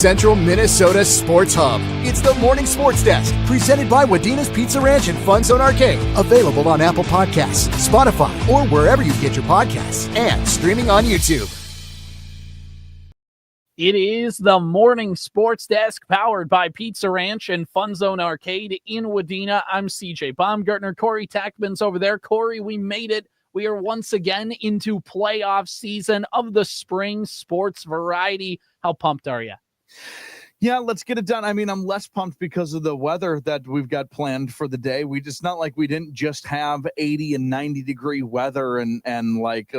Central Minnesota Sports Hub. It's the Morning Sports Desk, presented by Wadena's Pizza Ranch and FunZone Arcade. Available on Apple Podcasts, Spotify, or wherever you get your podcasts, and streaming on YouTube. It is the Morning Sports Desk, powered by Pizza Ranch and FunZone Arcade in Wadena. I'm CJ Baumgartner. Corey Tackman's over there. Corey, we made it. We are once again into playoff season of the spring sports variety. How pumped are you? Yeah, let's get it done. I mean, I'm less pumped because of the weather that we've got planned for the day. It's not like we didn't just have 80 and 90 degree weather and like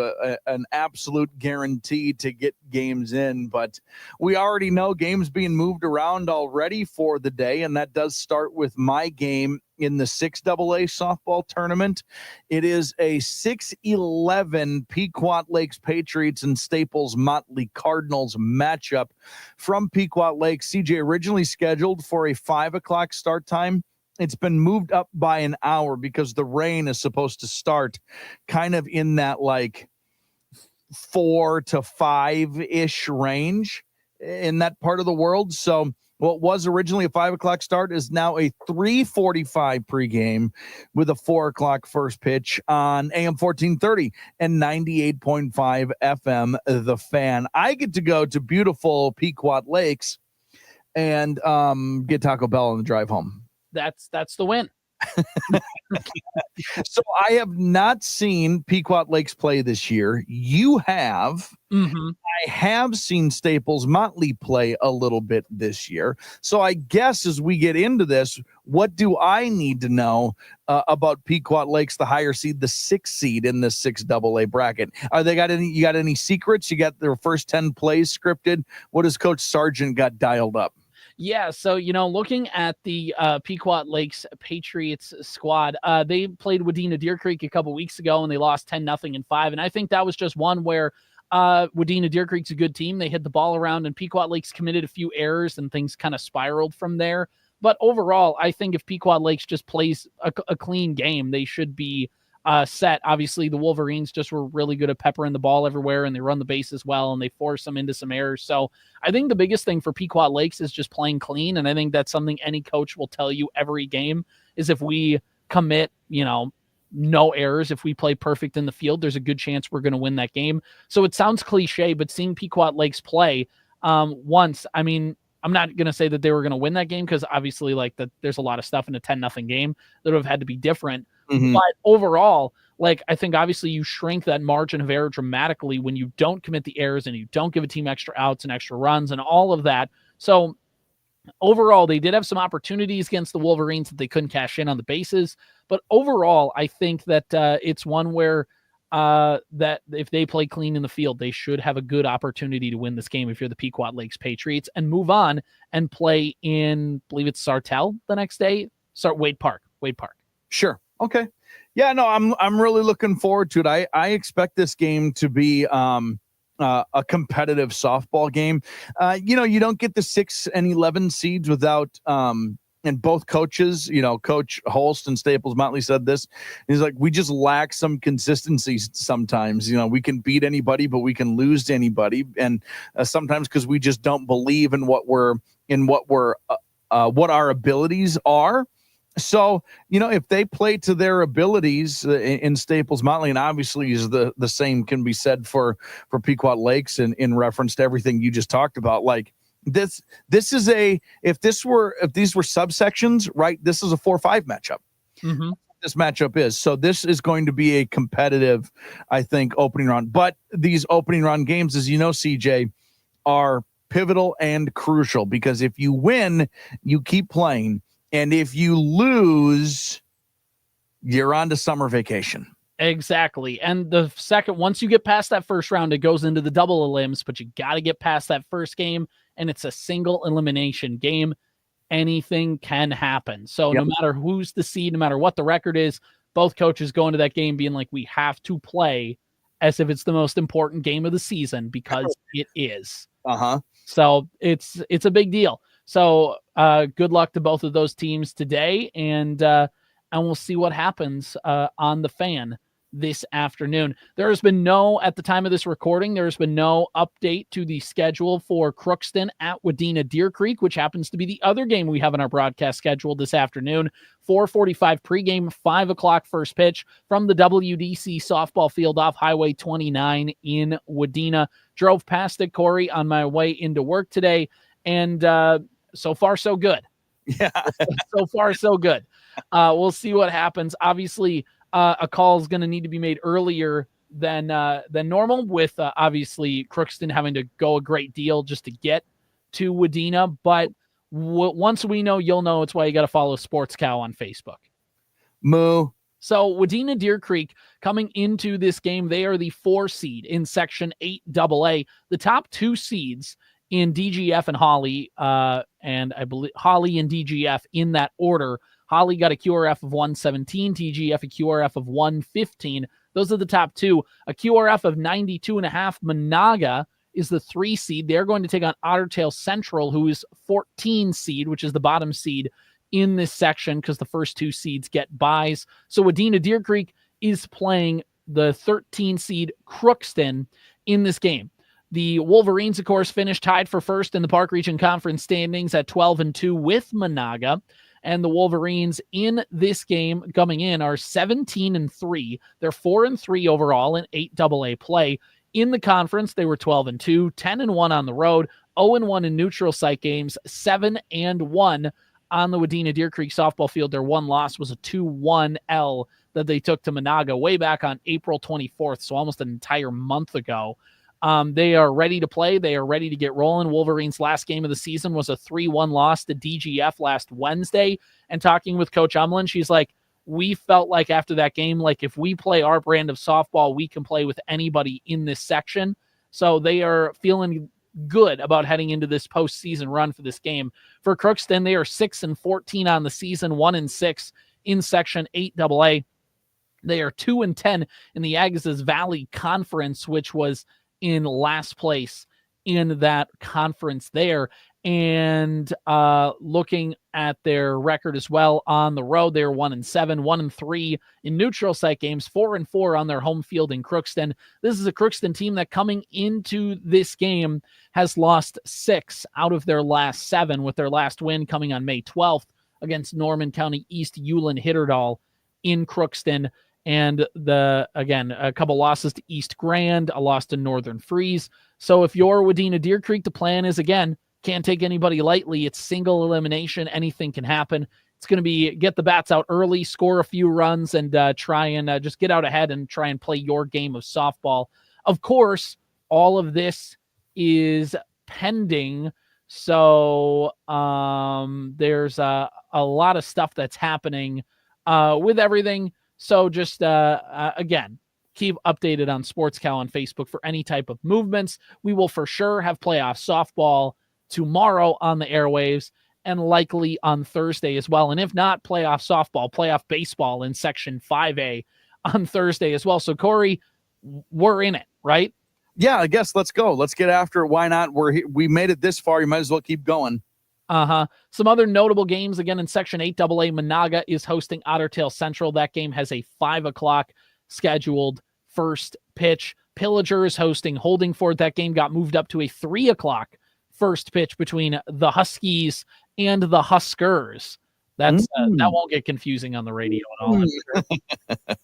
an absolute guarantee to get games in. But we already know games being moved around already for the day, and that does start with my game in the 6AA softball tournament. It is a 6-11 Pequot Lakes Patriots and Staples-Motley Cardinals matchup from Pequot Lakes. CJ, originally scheduled for a 5 o'clock start time. It's been moved up by an hour because the rain is supposed to start kind of in that like 4 to 5-ish range in that part of the world. So what was originally a 5 o'clock start is now a 3:45 pregame with a 4 o'clock first pitch on AM1430 and 98.5 FM, The Fan. I get to go to beautiful Pequot Lakes and get Taco Bell on the drive home. That's the win. So I have not seen Pequot Lakes play this year. You have. Mm-hmm. I have seen Staples-Motley play a little bit this year. So I guess as we get into this, what do I need to know about Pequot Lakes, the higher seed, the 6th seed in the 6AA bracket? You got any secrets? You got their first 10 plays scripted? What has Coach Sargent got dialed up? Yeah, so, looking at the Pequot Lakes Patriots squad, they played Wadena Deer Creek a couple weeks ago, and they lost 10-0 in 5. And I think that was just one where Wadena Deer Creek's a good team. They hit the ball around, and Pequot Lakes committed a few errors, and things kind of spiraled from there. But overall, I think if Pequot Lakes just plays a clean game, they should be set. Obviously, the Wolverines just were really good at peppering the ball everywhere, and they run the base as well, and they force them into some errors. So I think the biggest thing for Pequot Lakes is just playing clean, and I think that's something any coach will tell you every game is if we commit, no errors, if we play perfect in the field, there's a good chance we're going to win that game. So it sounds cliche, but seeing Pequot Lakes play once, I mean, I'm not going to say that they were going to win that game because obviously there's a lot of stuff in a 10-0 game that would have had to be different. Mm-hmm. But overall, I think obviously you shrink that margin of error dramatically when you don't commit the errors and you don't give a team extra outs and extra runs and all of that. So overall, they did have some opportunities against the Wolverines that they couldn't cash in on the bases. But overall, I think that it's one where that if they play clean in the field, they should have a good opportunity to win this game if you're the Pequot Lakes Patriots and move on and play in, I believe it's Sartell the next day. Wade Park. Sure. Okay. Yeah, no, I'm really looking forward to it. I expect this game to be a competitive softball game. You don't get the 6 and 11 seeds without and both coaches, Coach Holst and Staples-Motley said this. He's like, we just lack some consistency sometimes. We can beat anybody, but we can lose to anybody. And sometimes because we just don't believe in what our abilities are. So, if they play to their abilities in Staples-Motley, and obviously is the same can be said for Pequot Lakes in reference to everything you just talked about, this is if these were subsections, right? This is a 4-5 matchup. Mm-hmm. This matchup is. So this is going to be a competitive, I think, opening round. But these opening round games, as you know, CJ, are pivotal and crucial because if you win, you keep playing. And if you lose, you're on to summer vacation. Exactly. And once you get past that first round, it goes into the double elims, but you got to get past that first game, and it's a single elimination game. Anything can happen. So No matter who's the seed, no matter what the record is, both coaches go into that game being like, we have to play as if it's the most important game of the season because it is. Uh-huh. So it's a big deal. So good luck to both of those teams today, and we'll see what happens on the Fan this afternoon. At the time of this recording, there has been no update to the schedule for Crookston at Wadena Deer Creek, which happens to be the other game we have in our broadcast schedule this afternoon. 4:45 pregame, 5 o'clock first pitch from the WDC softball field off Highway 29 in Wadena. Drove past it, Corey, on my way into work today, and so far, so good. Yeah. So far, so good. We'll see what happens. Obviously, a call is going to need to be made earlier than normal, with obviously Crookston having to go a great deal just to get to Wadena. But once we know, you'll know. It's why you got to follow Sports Cow on Facebook. Moo. So Wadena Deer Creek coming into this game, they are the 4 seed in Section 8AA. The top 2 seeds in DGF and Holly, and I believe Holly and DGF in that order. Holly got a QRF of 117, DGF a QRF of 115. Those are the top 2. A QRF of 92.5. Menahga is the 3 seed. They're going to take on Ottertail Central, who is 14 seed, which is the bottom seed in this section because the first 2 seeds get byes. So Wadena Deer Creek is playing the 13 seed Crookston in this game. The Wolverines, of course, finished tied for first in the Park Region Conference standings at 12-2 with Menahga. And the Wolverines in this game coming in are 17-3. They're 4-3 overall in 8AA play. In the conference, they were 12-2, 10-1 on the road, 0-1 in neutral site games, 7-1 on the Wadena Deer Creek softball field. Their one loss was a 2-1 L that they took to Menahga way back on April 24th, so almost an entire month ago. They are ready to play. They are ready to get rolling. Wolverines' last game of the season was a 3-1 loss to DGF last Wednesday. And talking with Coach Umlin, she's like, we felt like after that game, like if we play our brand of softball, we can play with anybody in this section. So they are feeling good about heading into this postseason run for this game. For Crookston, they are 6-14 on the season, 1-6 in Section 8AA. They are 2-10 in the Agassiz Valley Conference, which was in last place in that conference there. And looking at their record as well on the road, they're 1-7, 1-3 in neutral site games, 4-4 on their home field in Crookston. This is a Crookston team that coming into this game has lost 6 out of their last 7, with their last win coming on May 12th against Norman County East Ulen Hitterdal in Crookston. And a couple losses to East Grand, a loss to Northern Freeze. So if you're Wadena Deer Creek, the plan is, again, can't take anybody lightly. It's single elimination. Anything can happen. It's going to be get the bats out early, score a few runs, and try and just get out ahead and try and play your game of softball. Of course, all of this is pending. So there's a lot of stuff that's happening with everything. So just, again, keep updated on Sports Cal on Facebook for any type of movements. We will for sure have playoff softball tomorrow on the airwaves and likely on Thursday as well. And if not, playoff softball, playoff baseball in Section 5A on Thursday as well. So, Corey, we're in it, right? Yeah, I guess let's go. Let's get after it. Why not? We made it this far. You might as well keep going. Some other notable games, again, in Section 8AA, Menahga is hosting Ottertail Central. That game has a 5 o'clock scheduled first pitch. Pillager is hosting Holdingford. That game got moved up to a 3 o'clock first pitch between the Huskies and the Huskers. That won't get confusing on the radio at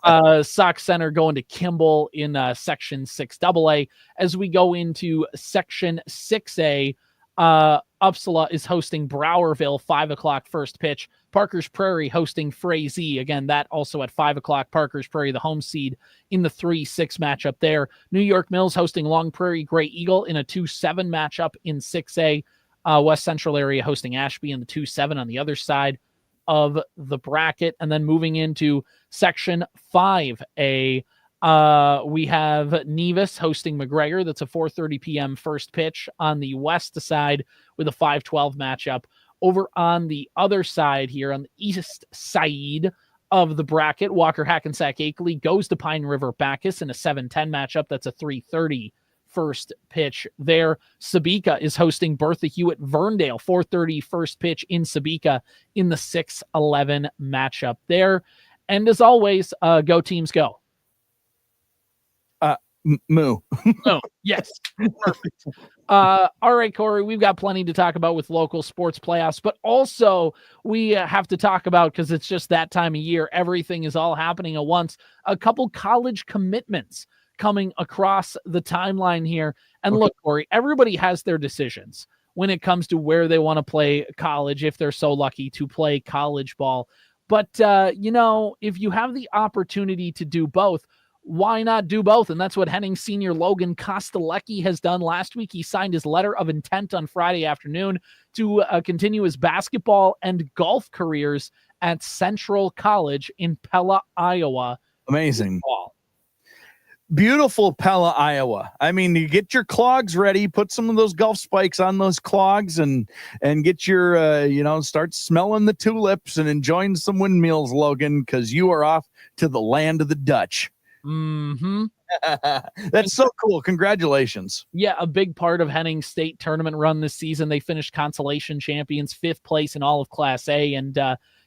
all. Sox Center going to Kimball in Section 6AA. As we go into Section 6A, Uppsala is hosting Browerville, 5 o'clock first pitch. Parker's Prairie hosting Frazee. Again, that also at 5 o'clock. Parker's Prairie, the home seed in the 3-6 matchup there. New York Mills hosting Long Prairie Gray Eagle in a 2-7 matchup in 6A. West Central area hosting Ashby in the 2-7 on the other side of the bracket. And then moving into Section 5A, we have Nevis hosting McGregor. That's a 4:30 p.m. first pitch on the west side with a 5-12 matchup. Over on the other side here, on the east side of the bracket, Walker Hackensack Akeley goes to Pine River Bacchus in a 7-10 matchup. That's a 3:30 first pitch there. Sabika is hosting Bertha Hewitt Verndale, 4:30 first pitch in Sabika in the 6-11 matchup there. And as always, go teams go. Moo. Oh, yes. Perfect. All right, Corey, we've got plenty to talk about with local sports playoffs, but also we have to talk about, because it's just that time of year, everything is all happening at once, a couple college commitments coming across the timeline here. And look, Corey, everybody has their decisions when it comes to where they want to play college, if they're so lucky to play college ball. But, if you have the opportunity to do both, why not do both? And that's what Henning senior Logan Kostelecki has done last week. He signed his letter of intent on Friday afternoon to continue his basketball and golf careers at Central College in Pella, Iowa. Amazing. Beautiful Pella, Iowa. I mean, you get your clogs ready, put some of those golf spikes on those clogs and get your, start smelling the tulips and enjoying some windmills, Logan, because you are off to the land of the Dutch. Mm-hmm. That's so cool. Congratulations. Yeah, a big part of Henning's state tournament run this season. They finished consolation champions, 5th place in all of Class A, and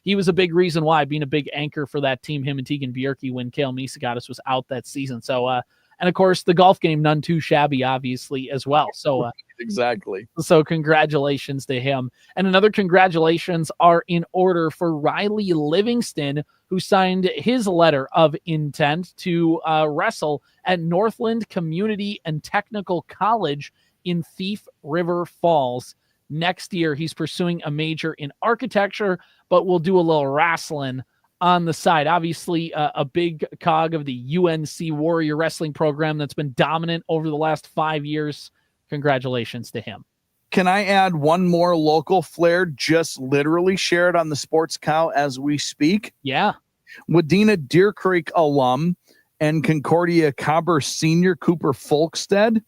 he was a big reason why, being a big anchor for that team, him and Tegan Bjerke, when Kale Misegatis was out that season. So, and of course, the golf game, none too shabby, obviously, as well. So, exactly. So congratulations to him. And another congratulations are in order for Riley Livingston, who signed his letter of intent to wrestle at Northland Community and Technical College in Thief River Falls. Next year, he's pursuing a major in architecture, but will do a little wrestling on the side. Obviously, a big cog of the UNC Warrior Wrestling program that's been dominant over the last 5 years. Congratulations to him. Can I add one more local flair, just literally shared on the Sports Cow as we speak? Yeah. Wadena Deer Creek alum and Concordia Cobber senior Cooper Folkstead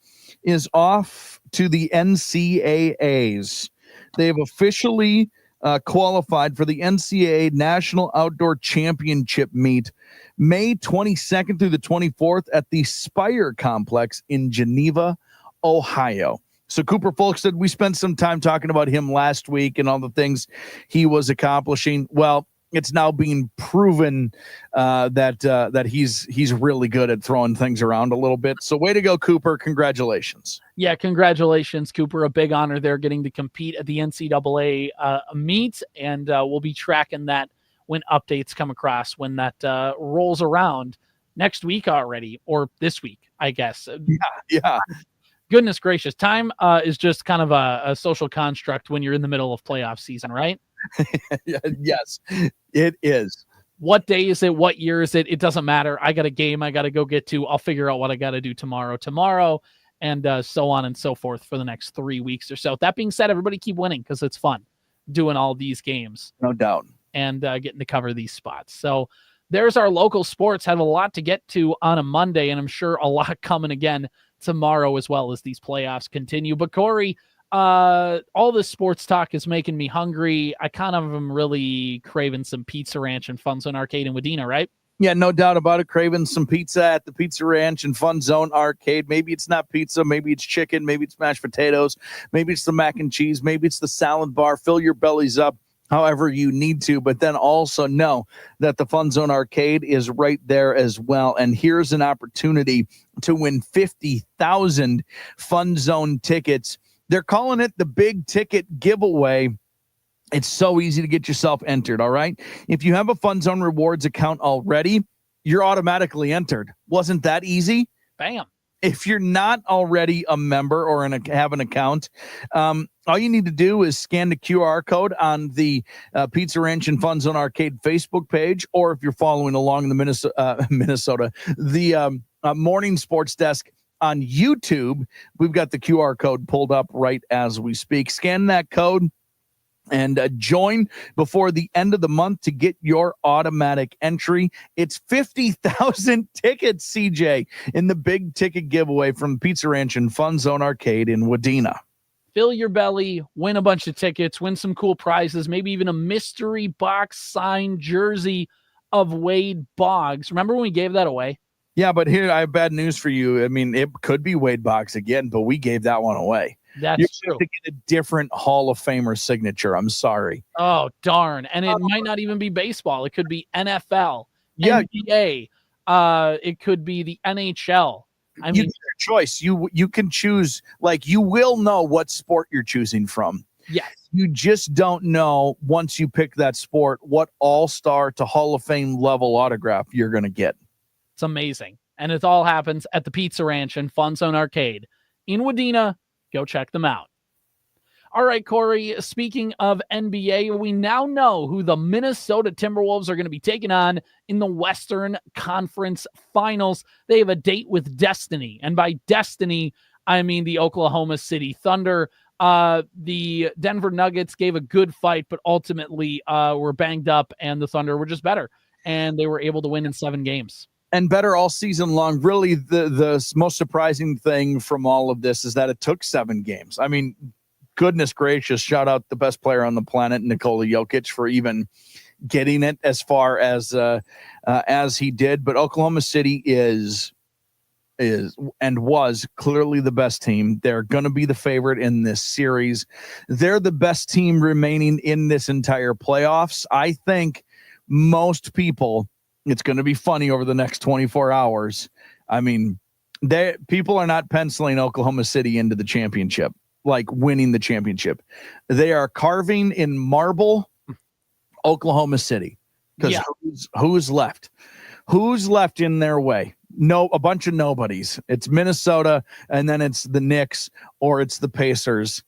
is off to the NCAAs. They have officially qualified for the NCAA National Outdoor Championship meet May 22nd through the 24th at the Spire Complex in Geneva, Ohio. So Cooper Folkstead, we spent some time talking about him last week and all the things he was accomplishing. Well, it's now being proven that he's really good at throwing things around a little bit. So way to go, Cooper. Congratulations. Yeah, congratulations, Cooper. A big honor there, getting to compete at the NCAA meet, and we'll be tracking that when updates come across, when that rolls around next week already, or this week, I guess. Yeah. Goodness gracious. Time is just kind of a social construct when you're in the middle of playoff season, right? Yes, it is. What day is it? What year is it? It doesn't matter. I got a game I got to go get to. I'll figure out what I got to do tomorrow, and so on and so forth for the next 3 weeks or so. That being said, everybody keep winning, because it's fun doing all these games. No doubt. And getting to cover these spots. So there's our local sports. Have a lot to get to on a Monday, and I'm sure a lot coming again tomorrow as well as these playoffs continue. But Corey, all this sports talk is making me hungry. I kind of am really craving some Pizza Ranch and FunZone Arcade in Wadena, right? Yeah, no doubt about it. Craving some pizza at the Pizza Ranch and FunZone Arcade. Maybe it's not pizza. Maybe it's chicken. Maybe it's mashed potatoes. Maybe it's the mac and cheese. Maybe it's the salad bar. Fill your bellies up however you need to, but then also know that the FunZone Arcade is right there as well. And here's an opportunity to win 50,000 FunZone tickets. They're calling it the Big Ticket Giveaway. It's so easy to get yourself entered, all right? If you have a FunZone Rewards account already, you're automatically entered. Wasn't that easy? Bam. If you're not already a member or have an account, all you need to do is scan the QR code on the Pizza Ranch and FunZone Arcade Facebook page, or if you're following along in the the Morning Sports Desk on YouTube, we've got the QR code pulled up right as we speak. Scan that code and join before the end of the month to get your automatic entry. It's 50,000 tickets, CJ, in the Big Ticket Giveaway from Pizza Ranch and FunZone Arcade in Wadena. Fill your belly, win a bunch of tickets, win some cool prizes, maybe even a mystery box signed jersey of Wade Boggs. Remember when we gave that away? Yeah, but here I have bad news for you. I mean, it could be Wade Boggs again, but we gave that one away. That's You're true. To get a different Hall of Famer signature. I'm sorry. Oh, darn. And it might not even be baseball. It could be NFL, Yeah. NBA. It could be the NHL. I mean, your choice. You can choose, like, you will know what sport you're choosing from. yes. You just don't know once you pick that sport what all-star to Hall of Fame level autograph you're going to get. It's amazing. And it all happens at the Pizza Ranch and FunZone Arcade in Wadena. Go check them out. All right, Corey, speaking of NBA, we now know who the Minnesota Timberwolves are going to be taking on in the Western Conference Finals. They have a date with Destiny. And by Destiny, I mean the Oklahoma City Thunder. The Denver Nuggets gave a good fight, but ultimately were banged up, and the Thunder were just better. And they were able to win in 7 games. And better all season long. Really, the most surprising thing from all of this is that it took 7 games. I mean, goodness gracious, shout out the best player on the planet, Nikola Jokic, for even getting it as far as he did. But Oklahoma City is and was clearly the best team. They're going to be the favorite in this series. They're the best team remaining in this entire playoffs. I think most people, it's going to be funny over the next 24 hours. I mean, people are not penciling Oklahoma City into the championship, like winning the championship. They are carving in marble Oklahoma City, because who's left? Who's left in their way? No, a bunch of nobodies. It's Minnesota, and then it's the Knicks, or it's the Pacers.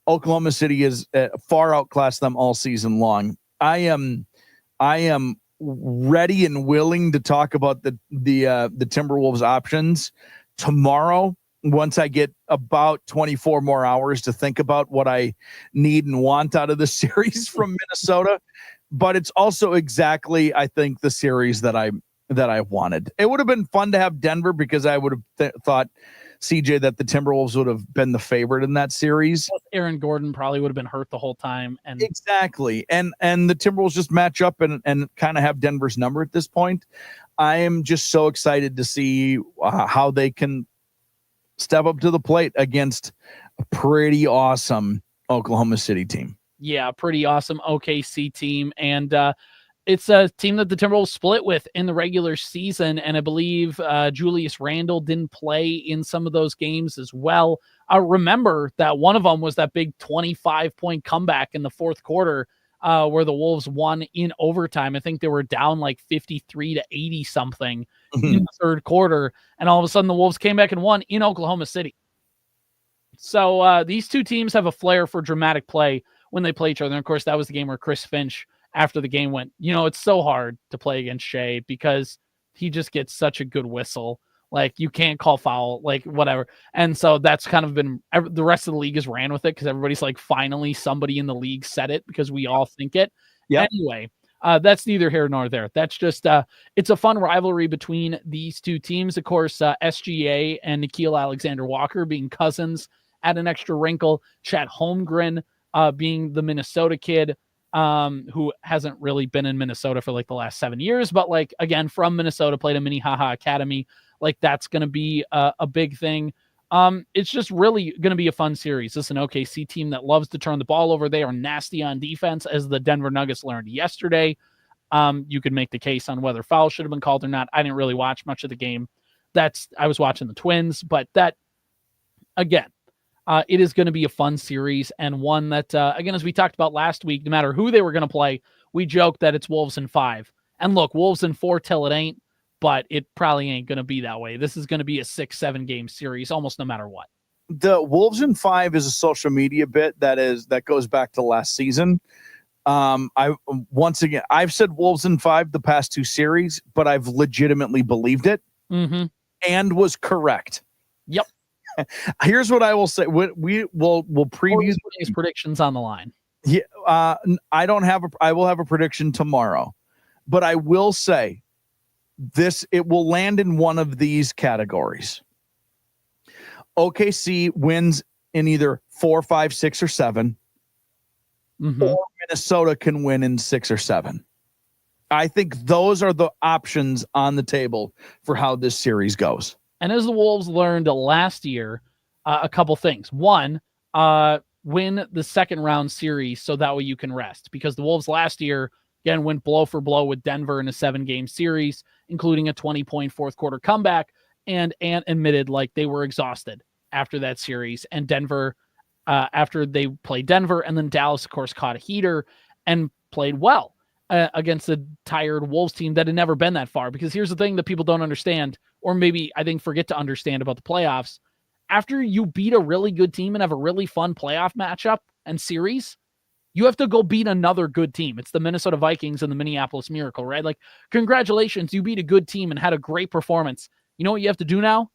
Oklahoma City is far outclassed them all season long. I am ready and willing to talk about the Timberwolves options tomorrow, once I get about 24 more hours to think about what I need and want out of the series from Minnesota. But it's also exactly, I think, the series that I wanted. It would have been fun to have Denver, because I would have thought, CJ, that the Timberwolves would have been the favorite in that series. Aaron Gordon probably would have been hurt the whole time. And exactly. And the Timberwolves just match up and kind of have Denver's number at this point. I am just so excited to see how they can step up to the plate against a pretty awesome Oklahoma City team. Yeah, pretty awesome OKC team. And it's a team that the Timberwolves split with in the regular season. And I believe Julius Randle didn't play in some of those games as well. I remember that one of them was that big 25-point comeback in the fourth quarter where the Wolves won in overtime. I think they were down like 53-80 something in the third quarter. And all of a sudden the Wolves came back and won in Oklahoma City. So these two teams have a flair for dramatic play when they play each other. And of course, that was the game where Chris Finch, after the game, went, it's so hard to play against Shea because he just gets such a good whistle. Like, you can't call foul, like, whatever. And so that's kind of been, the rest of the league has ran with it, because everybody's like, finally somebody in the league said it, because we all think it. Yep. Anyway, that's neither here nor there. That's just, it's a fun rivalry between these two teams. Of course, SGA and Nickeil Alexander-Walker being cousins add an extra wrinkle. Chet Holmgren being the Minnesota kid, who hasn't really been in Minnesota for like the last 7 years, but like, again, from Minnesota, played a Minnehaha Academy. Like, that's going to be a big thing. It's just really going to be a fun series. This is an OKC team that loves to turn the ball over. They are nasty on defense, as the Denver Nuggets learned yesterday. You could make the case on whether foul should have been called or not. I didn't really watch much of the game. I was watching the Twins, but that, again, it is going to be a fun series, and one that, again, as we talked about last week, no matter who they were going to play, we joked that it's Wolves in 5. And look, Wolves in 4 till it ain't, but it probably ain't going to be that way. This is going to be a 6-7 game series, almost no matter what. The Wolves in 5 is a social media bit that goes back to last season. I've said Wolves in 5 the past 2 series, but I've legitimately believed it and was correct. Yep. Here's what I will say. We'll preview his predictions on the line. Yeah, I will have a prediction tomorrow, but I will say this: it will land in one of these categories. OKC wins in either 4, 5, 6, or 7, or Minnesota can win in 6 or 7. I think those are the options on the table for how this series goes. And as the Wolves learned last year, a couple things. One, win the second round series so that way you can rest. Because the Wolves last year, again, went blow for blow with Denver in a 7-game series, including a 20-point fourth quarter comeback. and Ant admitted like they were exhausted after that series, and Denver, after they played Denver, and then Dallas, of course, caught a heater and played well against a tired Wolves team that had never been that far. Because here's the thing that people don't understand, or maybe I think forget to understand about the playoffs. After you beat a really good team and have a really fun playoff matchup and series, you have to go beat another good team. It's the Minnesota Vikings and the Minneapolis Miracle, right? Like, congratulations, you beat a good team and had a great performance. You know what you have to do now?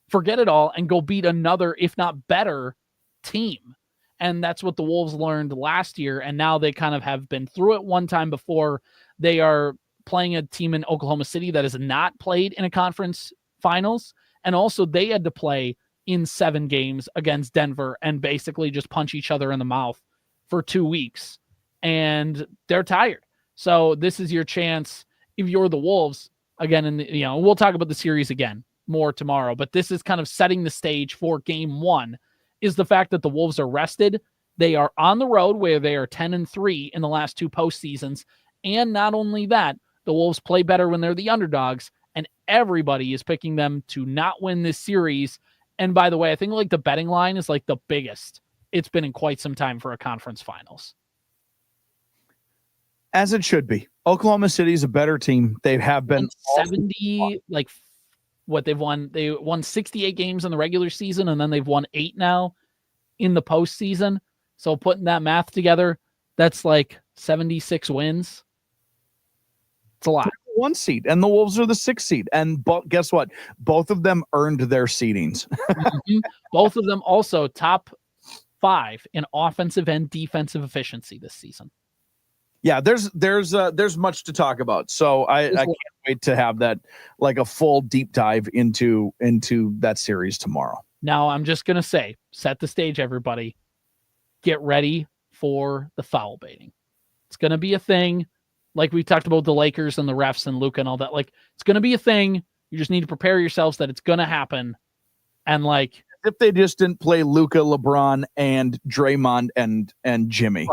Forget it all and go beat another, if not better, team. And that's what the Wolves learned last year. And now they kind of have been through it one time before. They are playing a team in Oklahoma City that has not played in a conference finals. And also they had to play in 7 games against Denver and basically just punch each other in the mouth for 2 weeks. And they're tired. So this is your chance if you're the Wolves again. And we'll talk about the series again more tomorrow, but this is kind of setting the stage for game 1 is the fact that the Wolves are rested. They are on the road where they are 10-3 in the last 2 postseasons. And not only that, the Wolves play better when they're the underdogs, and everybody is picking them to not win this series. And by the way, I think like the betting line is like the biggest it's been in quite some time for a conference finals. As it should be. Oklahoma City is a better team. They have been 70, like what they've won. They won 68 games in the regular season, and then they've won 8 now in the postseason. So putting that math together, that's like 76 wins. It's a lot. 1 seed, and the Wolves are the 6th seed. And guess what? Both of them earned their seedings. Mm-hmm. Both of them also top 5 in offensive and defensive efficiency this season. Yeah, there's much to talk about. So I can't wait to have that, like a full deep dive into that series tomorrow. Now I'm just gonna say, set the stage, everybody. Get ready for the foul baiting. It's gonna be a thing. Like we talked about the Lakers and the refs and Luka and all that. Like, it's gonna be a thing. You just need to prepare yourselves that it's gonna happen. And like, if they just didn't play Luka, LeBron, and Draymond and Jimmy.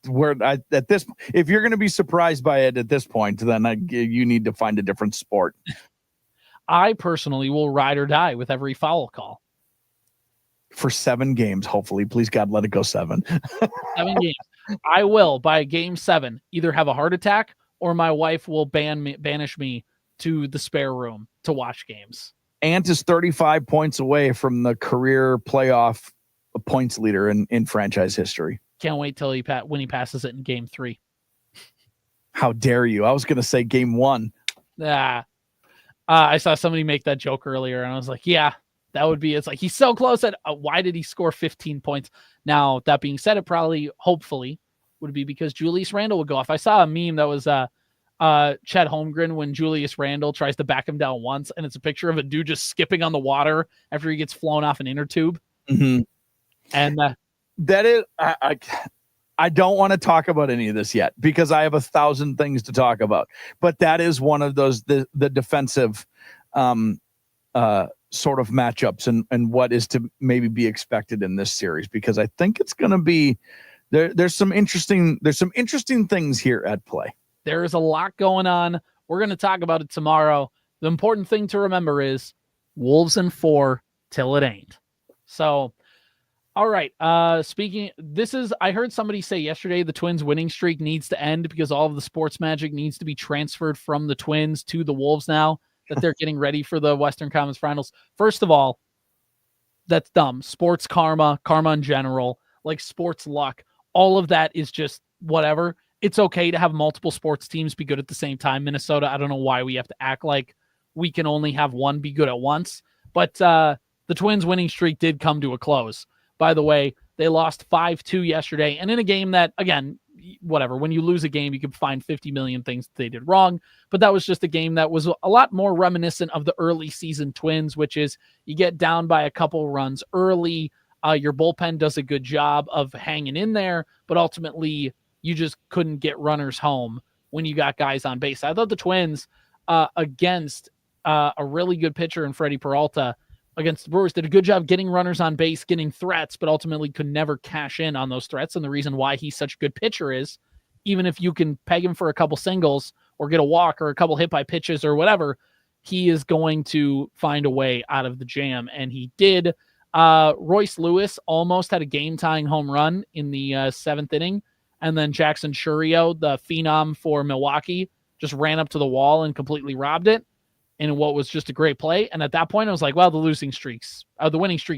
Right. If you're going to be surprised by it at this point, then you need to find a different sport. I personally will ride or die with every foul call for 7 games. Hopefully, please God, let it go 7. 7 games. I will by game 7 either have a heart attack or my wife will banish me to the spare room to watch games. Ant is 35 points away from the career playoff points leader in franchise history. Can't wait till when he passes it in game 3. How dare you? I was going to say game 1. I saw somebody make that joke earlier, and I was like, yeah, that would be. It's like he's so close. Why did he score 15 points? Now, that being said, it probably, hopefully, would be because Julius Randle would go off. I saw a meme that was Chet Holmgren when Julius Randle tries to back him down once, and it's a picture of a dude just skipping on the water after he gets flown off an inner tube. Mm-hmm. And that is, I don't want to talk about any of this yet because I have 1,000 things to talk about. But that is one of those the defensive sort of matchups and what is to maybe be expected in this series, because I think it's going to be there's some interesting things here at play. There is a lot going on. We're going to talk about it tomorrow. The important thing to remember is Wolves in 4 till it ain't. So, all right. I heard somebody say yesterday the Twins winning streak needs to end because all of the sports magic needs to be transferred from the Twins to the Wolves now that they're getting ready for the Western Conference Finals. First of all, that's dumb. Sports karma in general, like sports luck, all of that is just whatever. It's okay to have multiple sports teams be good at the same time. Minnesota, I don't know why we have to act like we can only have one be good at once. But the Twins winning streak did come to a close. By the way, they lost 5-2 yesterday. And in a game that, again, whatever, when you lose a game, you can find 50 million things that they did wrong. But that was just a game that was a lot more reminiscent of the early season Twins, which is you get down by a couple runs early. Your bullpen does a good job of hanging in there, but ultimately you just couldn't get runners home when you got guys on base. I thought the Twins against a really good pitcher in Freddie Peralta against the Brewers did a good job getting runners on base, getting threats, but ultimately could never cash in on those threats. And the reason why he's such a good pitcher is even if you can peg him for a couple singles or get a walk or a couple hit by pitches or whatever, he is going to find a way out of the jam, and he did. Royce Lewis almost had a game-tying home run in the seventh inning, and then Jackson Churio, the phenom for Milwaukee, just ran up to the wall and completely robbed it in what was just a great play. And at that point, I was like, well, the winning streak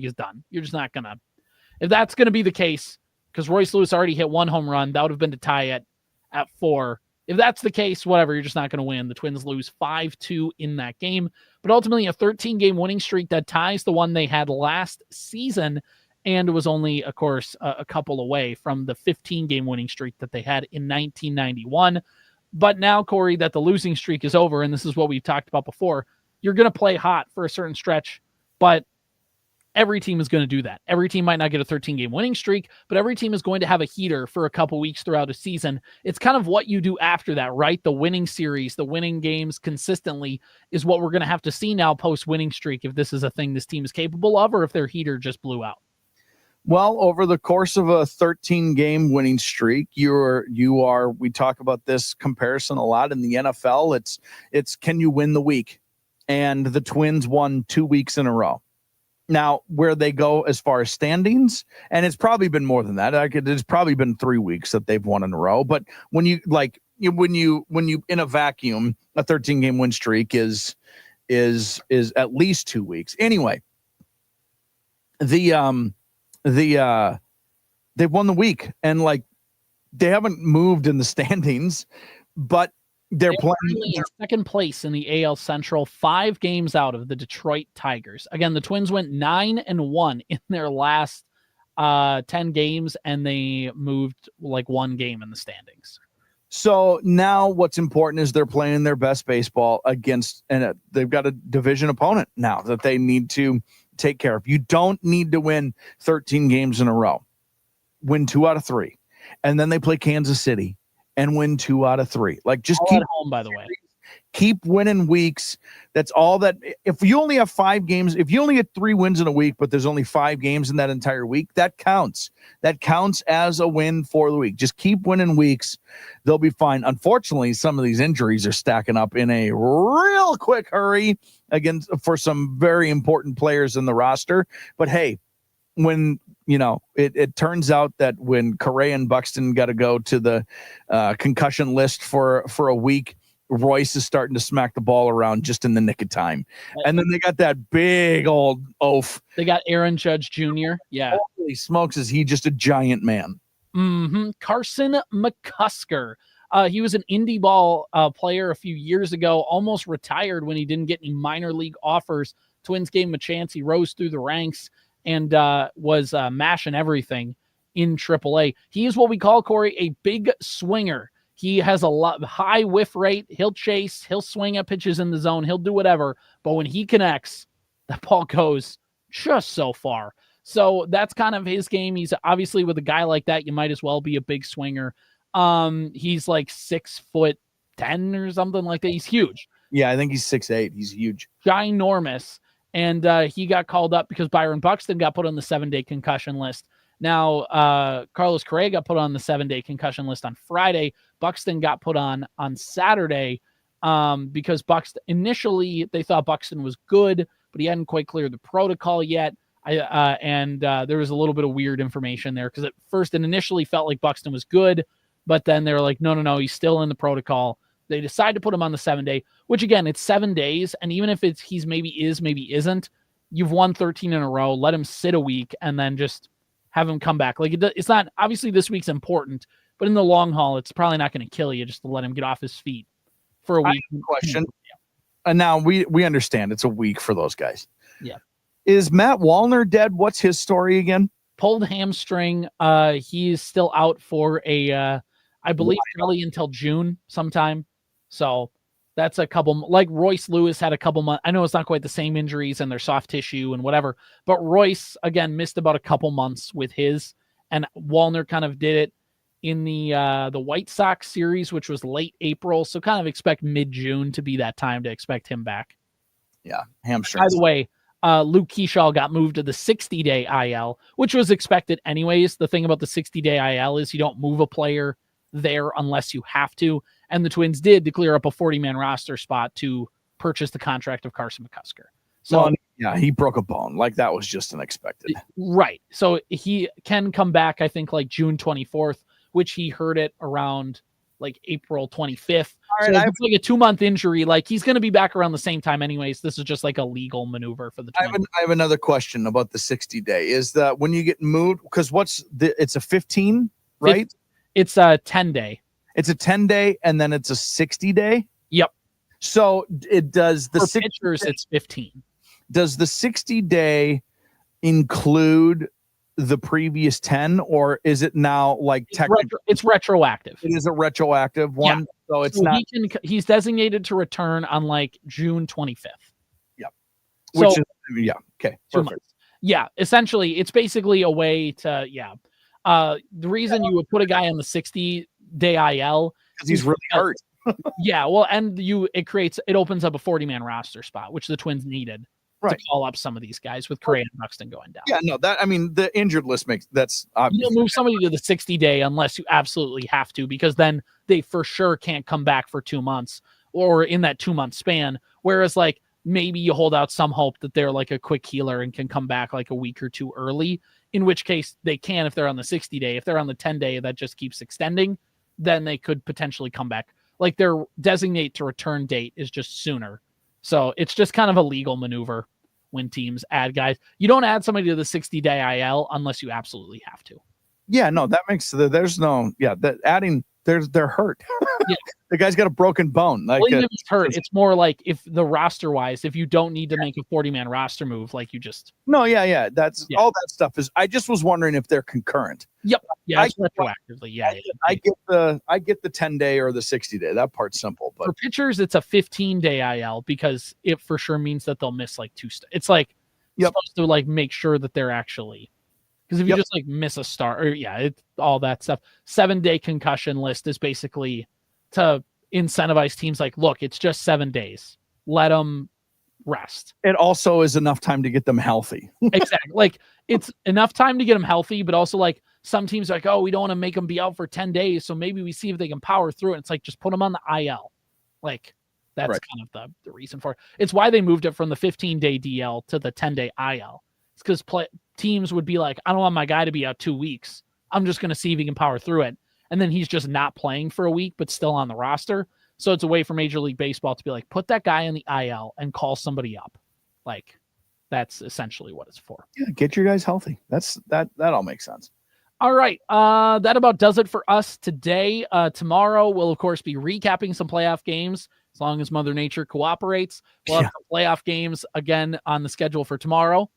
is done. You're just not going to – if that's going to be the case, because Royce Lewis already hit one home run, that would have been to tie it at 4. If that's the case, whatever, you're just not going to win. The Twins lose 5-2 in that game. But ultimately, a 13-game winning streak that ties the one they had last season, and was only, of course, a couple away from the 15-game winning streak that they had in 1991. But now, Corey, that the losing streak is over, and this is what we've talked about before, you're going to play hot for a certain stretch, but every team is going to do that. Every team might not get a 13-game winning streak, but every team is going to have a heater for a couple weeks throughout a season. It's kind of what you do after that, right? The winning series, the winning games consistently is what we're going to have to see now post-winning streak, if this is a thing this team is capable of, or if their heater just blew out. Well, over the course of a 13-game winning streak, we talk about this comparison a lot in the NFL. It's can you win the week? And the Twins won 2 weeks in a row. Now, where they go as far as standings, and it's probably been more than that. It's probably been 3 weeks that they've won in a row. But when you in a vacuum, a 13-game win streak is at least 2 weeks. Anyway, they've won the week, and they haven't moved in the standings, but they're playing in second place in the AL Central, 5 games out of the Detroit Tigers. Again, the Twins went 9-1 in their last 10 games, and they moved 1 game in the standings. So now what's important is they're playing their best baseball against, and they've got a division opponent now that they need to take care of. You don't need to win 13 games in a row. Win 2 out of 3. And then they play Kansas City and win 2 out of 3. Just all keep at home, by the way. Keep winning weeks. That's all that. If you only have 5 games, if you only get 3 wins in a week, but there's only 5 games in that entire week, that counts. That counts as a win for the week. Just keep winning weeks. They'll be fine. Unfortunately, some of these injuries are stacking up in a real quick hurry for some very important players in the roster. But hey, when it turns out that when Correa and Buxton got to go to the concussion list for a week, Royce is starting to smack the ball around just in the nick of time. And then they got that big old oaf. They got Aaron Judge Jr. Yeah. Holy smokes, is he just a giant man? Mm-hmm. Carson McCusker. He was an indie ball player a few years ago, almost retired when he didn't get any minor league offers. Twins gave him a chance. He rose through the ranks and was mashing everything in AAA. He is what we call, Corey, a big swinger. He has a high whiff rate. He'll chase. He'll swing at pitches in the zone. He'll do whatever. But when he connects, that ball goes just so far. So that's kind of his game. He's obviously, with a guy like that, you might as well be a big swinger. He's 6'10" or something like that. He's huge. Yeah, I think he's 6'8". He's huge. Ginormous. And he got called up because Byron Buxton got put on the 7-day concussion list. Now, Carlos Correa got put on the 7-day concussion list on Friday. Buxton got put on Saturday because Buxton, initially they thought Buxton was good, but he hadn't quite cleared the protocol yet. There was a little bit of weird information there because at first it initially felt like Buxton was good, but then they were like, no, he's still in the protocol. They decide to put him on the 7-day, which again, it's 7 days. And even if he's maybe isn't, you've won 13 in a row, let him sit a week and then just have him come back. It's not, obviously this week's important, but in the long haul, it's probably not going to kill you just to let him get off his feet for a week. Question. And now we understand it's a week for those guys. Yeah. Is Matt Wallner dead? What's his story again? Pulled hamstring. He's still out for I believe probably until June sometime. So that's a couple, like Royce Lewis had a couple months. I know it's not quite the same injuries and their soft tissue and whatever, but Royce again missed about a couple months with his, and Wallner kind of did it in the White Sox series, which was late April. So kind of expect mid-June to be that time to expect him back. Yeah, hamstring. By the way, Luke Keyshaw got moved to the 60-day IL, which was expected anyways. The thing about the 60-day IL is you don't move a player there unless you have to. And the Twins did to clear up a 40-man roster spot to purchase the contract of Carson McCusker. So yeah, he broke a bone. Like that was just unexpected. Right. So he can come back, I think, like June 24th, which he hurt it around like April 25th. All so right, it's like a 2-month injury. Like he's going to be back around the same time anyways. This is just like a legal maneuver for the Twins. I have another question about the 60-day. Is that when you get moved, because it's a 15, right? It's a 10-day. It's a 10-day and then it's a 60-day? Yep. So it does the for pitchers, it's 15. Does the 60-day include the previous 10, or is it now like technically it's retroactive? It is a retroactive one. Yeah. So it's not. He's designated to return on like June 25th. Yep. So, okay. Perfect. Yeah. Essentially, it's basically a way to the reason you would put a guy on the 60-day IL because he's really hurt. Yeah. Well, and it opens up a 40-man roster spot, which the Twins needed. Right. To call up some of these guys with Correa and Buxton going down. Yeah, no, the injured list that's obvious. You don't move somebody to the 60-day unless you absolutely have to, because then they for sure can't come back for 2 months or in that 2-month span. Whereas like maybe you hold out some hope that they're like a quick healer and can come back like a week or two early, in which case they can if they're on the 60-day. If they're on the 10-day that just keeps extending, then they could potentially come back. Like their designate to return date is just sooner. So it's just kind of a legal maneuver when teams add guys. You don't add somebody to the 60-day IL unless you absolutely have to. Yeah, no, that makes that adding they're hurt. Yeah. The guy's got a broken bone. Like even if he's hurt, it's more like if the roster wise, if you don't need to make a 40-man roster move, like you just all that stuff is. I just was wondering if they're concurrent. Yep. Yeah, it's retroactively. Yeah. I get the 10-day or the 60-day. That part's simple. But for pitchers, it's a 15-day IL because it for sure means that they'll miss like it's like supposed to like make sure that they're actually. Because if you just like miss a start, or it's all that stuff. 7-day concussion list is basically to incentivize teams like, look, it's just 7 days. Let them rest. It also is enough time to get them healthy. Exactly. Like it's enough time to get them healthy, but also like some teams are like, oh, we don't want to make them be out for 10 days. So maybe we see if they can power through it. It's like, just put them on the IL. Like that's kind of the reason for it. It's why they moved it from the 15-day DL to the 10-day IL. It's because teams would be like, I don't want my guy to be out 2 weeks. I'm just going to see if he can power through it. And then he's just not playing for a week, but still on the roster. So it's a way for Major League Baseball to be like, put that guy in the IL and call somebody up. Like that's essentially what it's for. Yeah, get your guys healthy. That all makes sense. All right. That about does it for us today. Tomorrow we'll of course be recapping some playoff games as long as Mother Nature cooperates. We'll have some playoff games again on the schedule for tomorrow,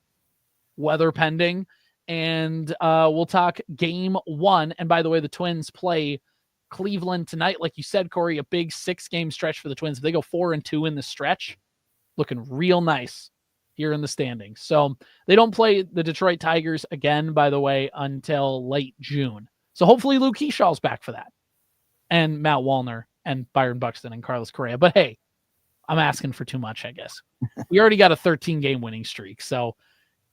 weather pending. And we'll talk game 1. And by the way, the Twins play Cleveland tonight. Like you said, Corey, a big 6-game stretch for the Twins. If they go 4-2 in the stretch, looking real nice here in the standings. So they don't play the Detroit Tigers again, by the way, until late June. So hopefully Luke Keeshaw's back for that. And Matt Wallner and Byron Buxton and Carlos Correa. But hey, I'm asking for too much, I guess. We already got a 13-game winning streak, so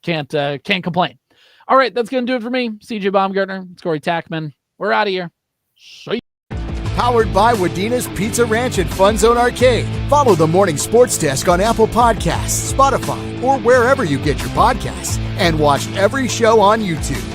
can't complain. All right, that's going to do it for me. CJ Baumgartner, it's Corey Tackman. We're out of here. See you. Powered by Wadena's Pizza Ranch and FunZone Arcade. Follow the Morning Sports Desk on Apple Podcasts, Spotify, or wherever you get your podcasts. And watch every show on YouTube.